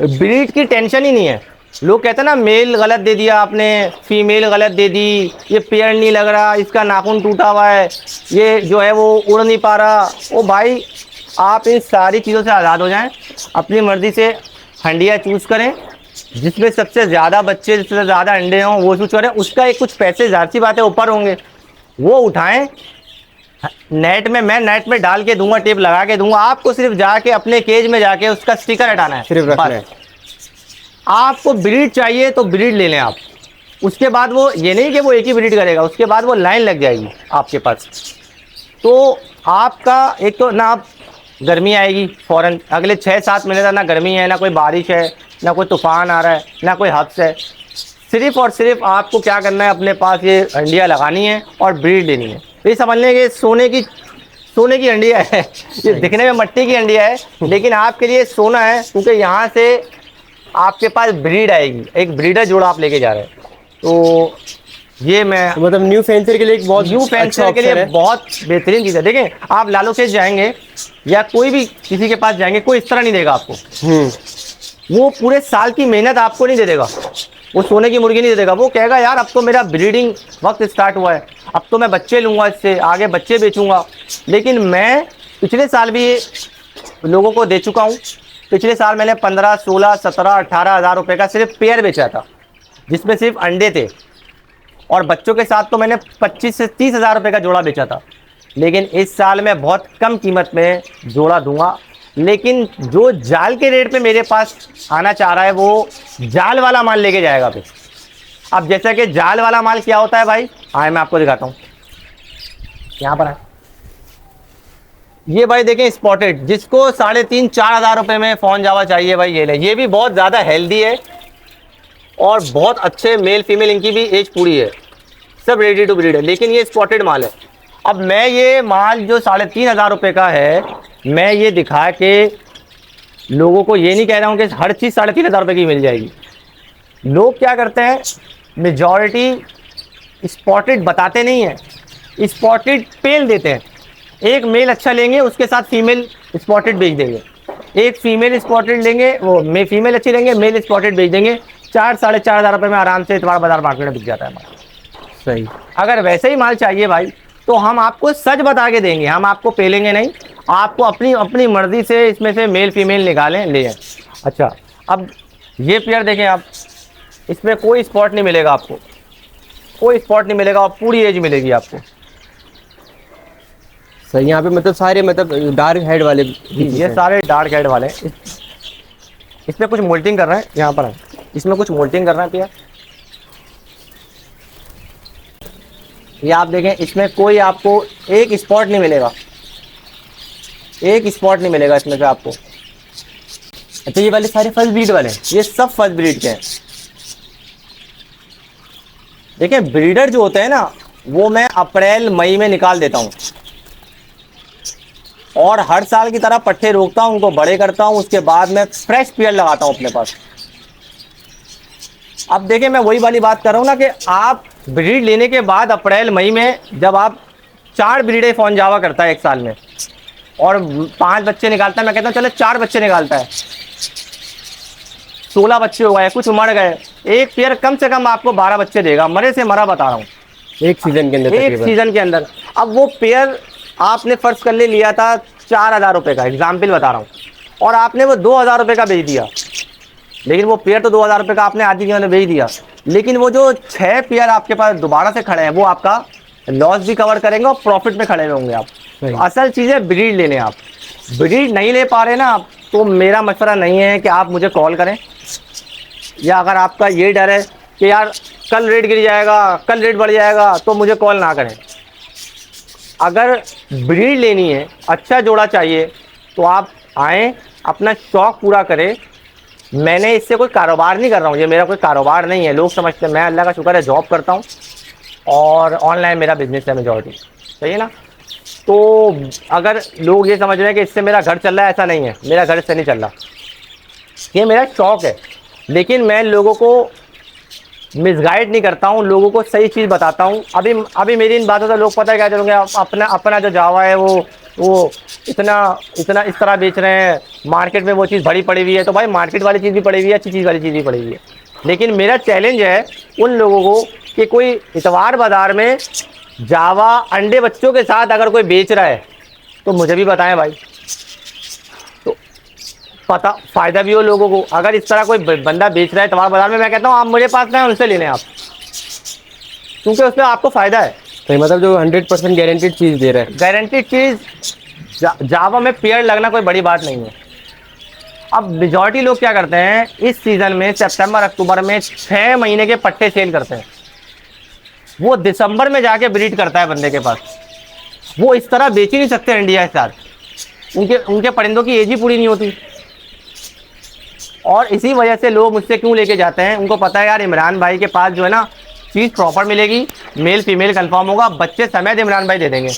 ब्रीड की टेंशन ही नहीं है। लोग कहते हैं ना मेल गलत दे दिया आपने, फीमेल गलत दे दी, ये पेयर नहीं लग रहा, इसका नाखून टूटा हुआ है, ये जो है वो उड़ नहीं पा रहा। ओ भाई, आप इन सारी चीज़ों से आज़ाद हो जाएं, अपनी मर्ज़ी से हंडिया चूज़ करें, जिसमें सबसे ज़्यादा बच्चे, जिससे ज़्यादा अंडे हों वो चूज़ करें। उसका एक कुछ पैसे ज़ाहिर सी बात है ऊपर होंगे, वो उठाएं। नेट में मैं नेट में डाल के दूंगा, टेप लगा के दूंगा, आपको सिर्फ जाके अपने केज में जाके उसका स्टिकर हटाना है, सिर्फ रखना है। आपको ब्रीड चाहिए तो ब्रीड ले लें आप, उसके बाद वो ये नहीं कि वो एक ही ब्रीड करेगा, उसके बाद वो लाइन लग जाएगी आपके पास। तो आपका एक तो ना, आप गर्मी आएगी फ़ौरन, अगले 6-7 महीने तक ना गर्मी है, ना कोई बारिश है, ना कोई तूफ़ान आ रहा है, ना कोई हब्स है। सिर्फ और सिर्फ आपको क्या करना है, अपने पास ये अंडिया लगानी है और ब्रीड लेनी है। ये समझ लें कि सोने की अंडिया है, ये दिखने में मट्टी की अंडिया है, लेकिन आपके लिए सोना है, क्योंकि यहाँ से आपके पास ब्रीड आएगी, एक ब्रीडर जोड़ा आप लेके जा रहे हैं। तो ये मैं मतलब न्यू फैंसर के लिए एक बहुत न्यू फैंसर के लिए बहुत बेहतरीन चीज़ है। देखें, आप लालू खेत जाएंगे या कोई भी किसी के पास जाएंगे, कोई इस तरह नहीं देगा आपको। वो पूरे साल की मेहनत आपको नहीं दे देगा, वो सोने की मुर्गी नहीं दे देगा। वो कहेगा यार अब तो मेरा ब्रीडिंग वक्त स्टार्ट हुआ है, अब तो मैं बच्चे लूँगा, इससे आगे बच्चे बेचूंगा। लेकिन मैं पिछले साल भी लोगों को दे चुका हूँ। पिछले साल मैंने 15, 16, 17, 18 हज़ार रुपये का सिर्फ पेयर बेचा था, जिसमें सिर्फ अंडे थे, और बच्चों के साथ तो मैंने 25 से 30 हज़ार रुपये का जोड़ा बेचा था। लेकिन इस साल मैं बहुत कम कीमत में जोड़ा दूंगा, लेकिन जो जाल के रेट पे मेरे पास आना चाह रहा है वो जाल वाला माल लेके जाएगा फिर। अब जैसा कि जाल वाला माल क्या होता है भाई, आए मैं आपको दिखाता हूँ, यहाँ पर है ये भाई देखें, स्पॉटेड, जिसको 3,500-4 हज़ार रुपये में फॉन जावा चाहिए भाई ये ले। ये भी बहुत ज़्यादा हेल्दी है और बहुत अच्छे मेल फीमेल, इनकी भी एज पूरी है, सब रेडी टू ब्रीड है, लेकिन ये स्पॉटेड माल है। अब मैं ये माल जो 3,500 रुपये का है, मैं ये दिखा के लोगों को ये नहीं कह रहा हूँ कि हर चीज़ 3,500 की मिल जाएगी। लोग क्या करते हैं, मेजॉरिटी स्पॉटेड बताते नहीं हैं, स्पॉटेड पेल देते हैं। एक मेल अच्छा लेंगे, उसके साथ फीमेल स्पॉटेड बेच देंगे। एक फीमेल स्पॉटेड लेंगे, वो फीमेल अच्छी लेंगे, मेल स्पॉटेड बेच देंगे। 4-4,500 रुपये में आराम से इतवार बाजार मार्केट में बिक जाता है माल। सही। अगर वैसे ही माल चाहिए भाई, तो हम आपको सच बता के देंगे, हम आपको पेलेंगे नहीं। आपको अपनी अपनी मर्जी से इसमें से मेल फीमेल निकालें, ले जाएं। अच्छा, अब ये पेयर देखें आप, इसमें कोई स्पॉट नहीं मिलेगा आपको, कोई स्पॉट नहीं मिलेगा, और पूरी एज मिलेगी आपको। सही, यहाँ पे मतलब सारे मतलब डार्क हेड वाले ये सारे डार्क हेड वाले हैं। इसमें कुछ मोल्टिंग कर रहे हैं, यहाँ पर है, इसमें कुछ मोल्टिंग कर रहे हैं पेयर। ये आप देखें, इसमें कोई आपको एक स्पॉट नहीं मिलेगा, एक स्पॉट नहीं मिलेगा इसमें से आपको। अच्छा, ये वाले सारे फर्स्ट ब्रीड वाले हैं? ये सब फर्स्ट ब्रीड के हैं। देखिए, ब्रीडर जो होते हैं ना, वो मैं अप्रैल मई में निकाल देता हूँ, और हर साल की तरह पट्टे रोकता हूँ, उनको बड़े करता हूँ, उसके बाद मैं फ्रेश पेयर लगाता हूँ अपने पास। अब देखिए, मैं वही वाली बात कर रहा हूँ ना कि आप ब्रीड लेने के बाद अप्रैल मई में जब आप 4 ब्रीडें फोन जावा करता है एक साल में, और 5 बच्चे निकालता है, मैं कहता हूँ चलो 4 बच्चे निकालता है, 16 बच्चे हो गए, कुछ मर गए, एक पेयर कम से कम आपको 12 बच्चे देगा, मरे से मरा बता रहा हूँ, एक सीजन के अंदर, एक सीजन के अंदर। अब वो पेयर आपने फर्ज कर लिया था 4,000 रुपये का, एग्जाम्पल बता रहा हूँ, और आपने वो 2,000 रुपये का बेच दिया। लेकिन वो पेयर तो 2,000 रुपये का आपने आधी कीमत में बेच दिया, लेकिन वो जो 6 पेयर आपके पास दोबारा से खड़े हैं, वो आपका लॉस भी कवर करेंगे और प्रॉफिट में खड़े होंगे आप। तो असल चीज़ है ब्रीड लेने। आप ब्रीड नहीं ले पा रहे ना आप, तो मेरा मशवरा नहीं है कि आप मुझे कॉल करें, या अगर आपका ये डर है कि यार कल रेट गिर जाएगा, कल रेट बढ़ जाएगा, तो मुझे कॉल ना करें। अगर ब्रीड लेनी है, अच्छा जोड़ा चाहिए, तो आप आएँ, अपना शौक़ पूरा करें। मैंने इससे कोई कारोबार नहीं कर रहा हूँ, ये मेरा कोई कारोबार नहीं है। लोग समझते हैं, मैं अल्लाह का शुक्र है जॉब करता हूँ, और ऑनलाइन मेरा बिजनेस है मेजॉरिटी, सही है ना। तो अगर लोग ये समझ रहे हैं कि इससे मेरा घर चल रहा है, ऐसा नहीं है, मेरा घर इससे नहीं चल रहा, ये मेरा शौक़ है। लेकिन मैं लोगों को मिसगाइड नहीं करता हूँ, लोगों को सही चीज़ बताता हूँ। अभी मेरी इन बातों से लोग पता है क्या चलोगे, अपना जो जावा है वो इतना इस तरह बेच रहे हैं, मार्केट में वो चीज़ भरी पड़ी हुई है। तो भाई, मार्केट वाली चीज़ भी पड़ी हुई है, अच्छी चीज़ वाली चीज़ भी पड़ी हुई है। लेकिन मेरा चैलेंज है उन लोगों को कि कोई इतवार बाज़ार में जावा अंडे बच्चों के साथ अगर कोई बेच रहा है, तो मुझे भी बताएं भाई, तो पता फ़ायदा भी हो लोगों को। अगर इस तरह कोई बंदा बेच रहा है इतवार बाज़ार में, मैं कहता हूँ आप मुझे पास में उनसे ले लें आप, क्योंकि उसमें आपको फ़ायदा है। तो मतलब जो 100% गारंटीड चीज़ दे रहा है, गारंटीड चीज़। जावा में पेयर लगना कोई बड़ी बात नहीं है। अब मेजॉरिटी लोग क्या करते हैं, इस सीज़न में सितंबर अक्टूबर में 6 महीने के पट्टे सेल करते हैं, वो दिसंबर में जाके ब्रीड करता है बंदे के पास। वो इस तरह बेच ही नहीं सकते इंडिया के साथ, उनके परिंदों की एज ही पूरी नहीं होती। और इसी वजह से लोग मुझसे क्यों लेके जाते हैं, उनको पता है यार इमरान भाई के पास जो है ना चीज़ प्रॉपर मिलेगी, मेल फीमेल कंफर्म होगा, बच्चे समेत इमरान भाई दे देंगे।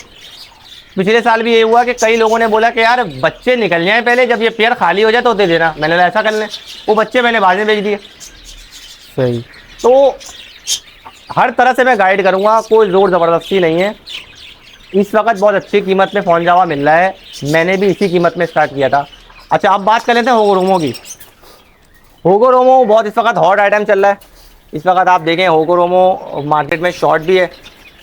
पिछले साल भी ये हुआ कि कई लोगों ने बोला कि यार बच्चे निकल जाएं पहले, जब ये पेयर खाली हो जाए तो दे देना। मैंने कहा ऐसा कर लें, वो बच्चे मैंने बाद में बेच दिए। सही। तो हर तरह से मैं गाइड करूँगा, कोई ज़ोर ज़बरदस्ती नहीं है। इस वक्त बहुत अच्छी कीमत में फ़ोन जावा मिल रहा है, मैंने भी इसी कीमत में स्टार्ट किया था। अच्छा, अब बात कर लेते हैं होगो रोमो की। होगो रोमो बहुत इस वक्त हॉट आइटम चल रहा है। इस वक्त आप देखें होगो रोमो मार्केट में शॉर्ट भी है,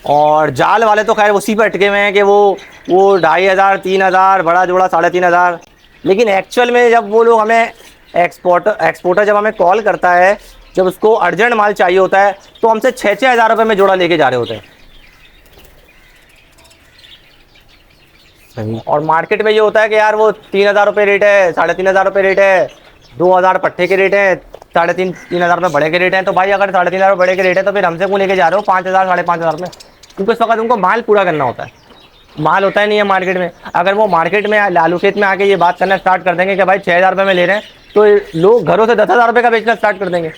और जाल वाले तो खैर उसी पर अटके हुए हैं कि वो 2,500 3,000, बड़ा जोड़ा 3,500। लेकिन एक्चुअल में जब वो लोग हमें एक्सपोर्टर जब हमें कॉल करता है, जब उसको अर्जेंट माल चाहिए होता है, तो हमसे 6-6 हज़ार रुपये में जोड़ा लेके जा रहे होते हैं। सही। और मार्केट में ये होता है कि यार वो 3,000 रुपये रेट है, 3,500 रुपये रेट है, 2,000 पट्टे के रेट है, 3,500 रुपये बड़े के रेट हैं। तो भाई अगर 3,500 बड़े के रेट है, तो फिर हमसे क्यों लेके जा रहे हो 5,000 5,500 में? क्योंकि उस वक्त उनको माल पूरा करना होता है, माल होता ही नहीं है मार्केट में। अगर वो मार्केट में लालू खेत में आके ये बात करना स्टार्ट कर देंगे कि भाई 6,000 रुपये में ले रहे हैं, तो लोग घरों से 10,000 रुपये का बेचना स्टार्ट कर देंगे।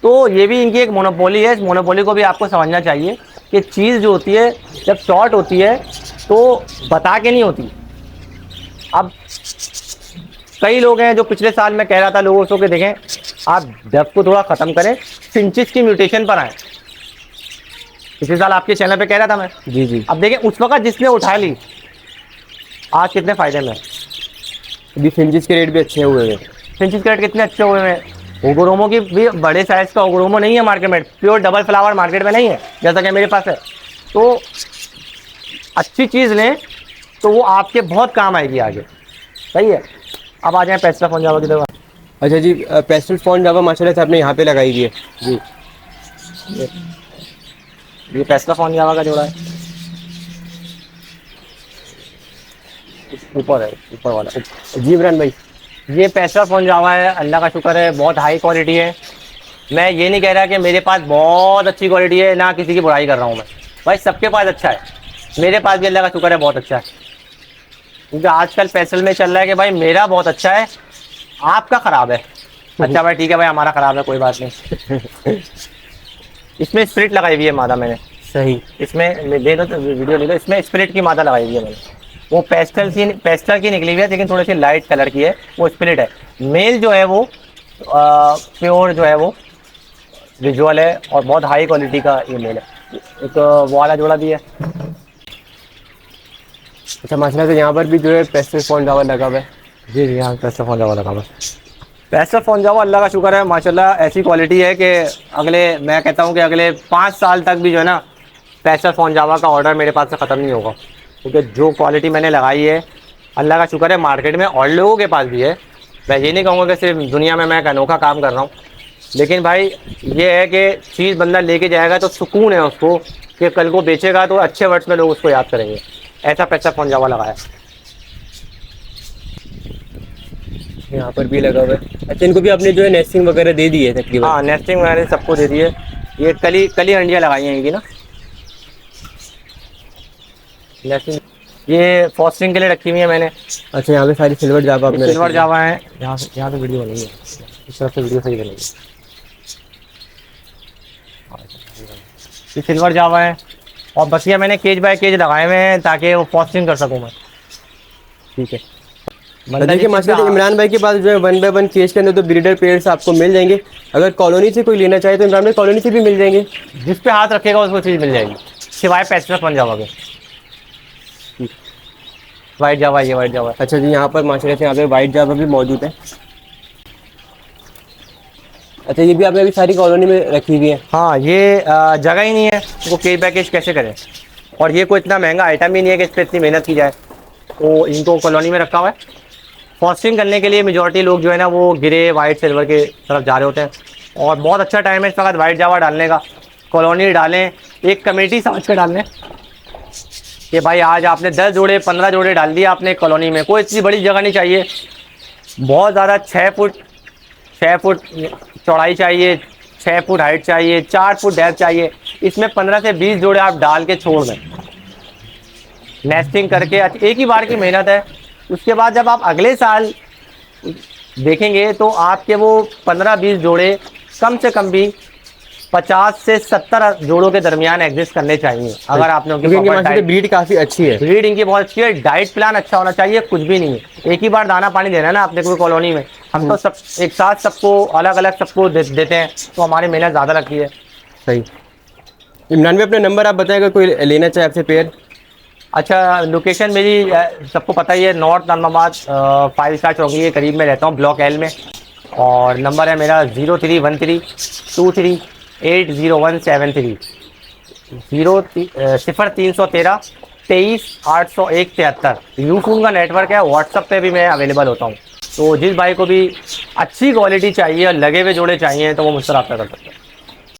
तो ये भी इनकी एक मोनोपोली है। इस मोनोपोली को भी आपको समझना चाहिए कि चीज़ जो होती है जब शॉर्ट होती है तो बता के नहीं होती। अब कई लोग हैं जो पिछले साल मैं कह रहा था लोगों से कि देखें आप डेप्थ को थोड़ा ख़त्म करें, फिंचेस की म्यूटेशन पर आए। पिछले साल आपके चैनल पे कह रहा था मैं। जी जी। अब देखें उस वक्त जिसने उठा ली आज कितने फ़ायदे में। अभी फिंचेस के रेट भी अच्छे हुए हैं। फिंचेस के रेट कितने अच्छे हुए हैं। ओगरोमो की भी बड़े साइज़ का ओगरोमो नहीं है मार्केट में, प्योर डबल फ्लावर मार्केट में नहीं है जैसा कि मेरे पास है। तो अच्छी चीज़ लें तो वो आपके बहुत काम आएगी आगे। सही है। अब आ जाए पेस्टल फोन जावा की दवा। अच्छा जी, पेस्टल फोन जावा माशाल्लाह से आपने यहाँ पे लगाई हुई है जी। ये पेस्टल फोन जावा का जोड़ा है, ऊपर है, ऊपर वाला जी इमरान भाई। ये पेस्टल फोन जावा है, अल्लाह का शुक्र है बहुत हाई क्वालिटी है। मैं ये नहीं कह रहा कि मेरे पास बहुत अच्छी क्वालिटी है, ना किसी की बुराई कर रहा हूँ मैं, भाई सबके पास अच्छा है, मेरे पास भी अल्लाह का शुक्र है बहुत अच्छा है। क्योंकि आजकल पेस्टल में चल रहा है कि भाई मेरा बहुत अच्छा है आपका ख़राब है। अच्छा भाई ठीक है भाई हमारा ख़राब है कोई बात नहीं। इसमें स्प्रिट लगाई हुई है मादा मैंने। सही। इसमें दे दो तो वीडियो ले दो, इसमें स्प्रिट की मादा लगाई हुई है मैंने। वो पेस्टल की निकली हुई है लेकिन थोड़ी सी लाइट कलर की है, वो स्प्रिट है। मेल जो है वो प्योर जो है वो विजुअल है और बहुत हाई क्वालिटी का ये मेल है। एक वो वाला जोड़ा भी है। अच्छा माशाल्लाह से यहाँ पर भी जो है पेस्टल फोन जावा लगा हुआ है। जी जी हाँ पेस्टल फोन जावा लगा हुआ है। पेस्टल फोन जावा अल्लाह का शुक्र है माशाल्लाह ऐसी क्वालिटी है कि मैं कहता हूँ कि अगले 5 साल तक भी जो है ना पेस्टल फोन जावा का ऑर्डर मेरे पास से ख़त्म नहीं होगा। क्योंकि जो क्वालिटी मैंने लगाई है अल्लाह का शुक्र है मार्केट में और लोगों के पास भी है। मैं ये नहीं कहूँगा कि सिर्फ दुनिया में मैं एक अनोखा काम कर रहा हूँ, लेकिन भाई ये है कि चीज़ बंदा लेके जाएगा तो सुकून है उसको कि कल को बेचेगा तो अच्छे वर्ड्स में लोग उसको याद करेंगे। ऐसा पेस्टल फोन जावा लगाया। यहाँ पर भी लगा हुआ है। अच्छा इनको भी आपने जो है नेस्टिंग वगैरह दे दी है तकरीबन? हाँ नेस्टिंग वगैरह सबको दे दी है। ये कली अंडिया लगाई हैं इनकी ना, नेस्टिंग ये फॉस्टिंग के लिए रखी हुई है मैंने। अच्छा यहाँ पे सारी सिल्वर जावा आपने सिल्वर जावा है। यहाँ से वीडियो बनेगी, इस तरफ से वीडियो सही बनेगी। ये सिल्वर जावा है और बस ये मैंने केज बाय केज लगाए हुए हैं ताकि वो फॉस्टिंग कर सकूँ मैं। ठीक है। देखिए माशाल्लाह इमरान भाई के पास जो है 1 बाय 1 केज के अंदर तो ब्रीडर पेयर्स आपको मिल जाएंगे। अगर कॉलोनी से कोई लेना चाहे तो इमरान भाई कॉलोनी से भी मिल जाएंगे। जिस पे हाथ रखेगा उसको चीज़ मिल जाएगी सिवाय पेस्टल फोन जावा के। वाइट जावा, ये वाइट जावा। अच्छा जी यहाँ पर माशाल्लाह से यहाँ पे वाइट जावा भी मौजूद है। अच्छा ये भी आपने अभी सारी कॉलोनी में रखी हुई है? हाँ ये जगह ही नहीं है वो केज बाय केज कैसे करें, और ये कोई इतना महंगा आइटम ही नहीं है कि इस पर इतनी मेहनत की जाए, तो इनको कॉलोनी में रखा हुआ है। फॉस्टिंग करने के लिए मेजॉरिटी लोग जो है ना वो गिरे वाइट सिल्वर के तरफ जा रहे होते हैं और बहुत अच्छा टाइम है इस वक्त वाइट जावा डालने का। कॉलोनी डालें, एक कमेटी समझ कर डालें कि भाई आज आपने 10 जोड़े 15 जोड़े डाल दिए आपने कॉलोनी में। कोई इतनी बड़ी जगह नहीं चाहिए, बहुत ज़्यादा 6 फुट चौड़ाई चाहिए, 6 फुट हाइट चाहिए, 4 फुट डेप्थ चाहिए। इसमें 15 से 20 जोड़े आप डाल के छोड़ दें नेस्टिंग करके। एक ही बार की मेहनत है। उसके बाद जब आप अगले साल देखेंगे तो आपके वो 15-20 जोड़े कम से कम भी 50 से 70 जोड़ों के दरमियान एग्जिस्ट करने चाहिए। अगर आपने ब्रीड काफ़ी अच्छी है, ब्रीड इनकी बहुत अच्छी है, डाइट प्लान अच्छा होना चाहिए, कुछ भी नहीं है। एक ही बार दाना पानी देना है ना अपने कोई कॉलोनी में, हम तो सब एक साथ सबको अलग अलग सबको देते हैं तो हमारी मेहनत ज़्यादा लगती है। सही। इमरान भाई अपना नंबर आप बताएं अगर कोई लेना चाहे आपसे पेयर। अच्छा लोकेशन मेरी सबको पता ही है, नॉर्थ नामाबाद 5 स्टार चौकी के करीब में रहता हूँ, ब्लॉक L में। और नंबर है मेरा 031323801730 0313 23 801 73। यूफोन का नेटवर्क है, व्हाट्सअप पे भी मैं अवेलेबल होता हूँ। तो जिस भाई को भी अच्छी क्वालिटी चाहिए और लगे हुए जोड़े चाहिए तो वो मुझसे रब्ता कर सकते हैं।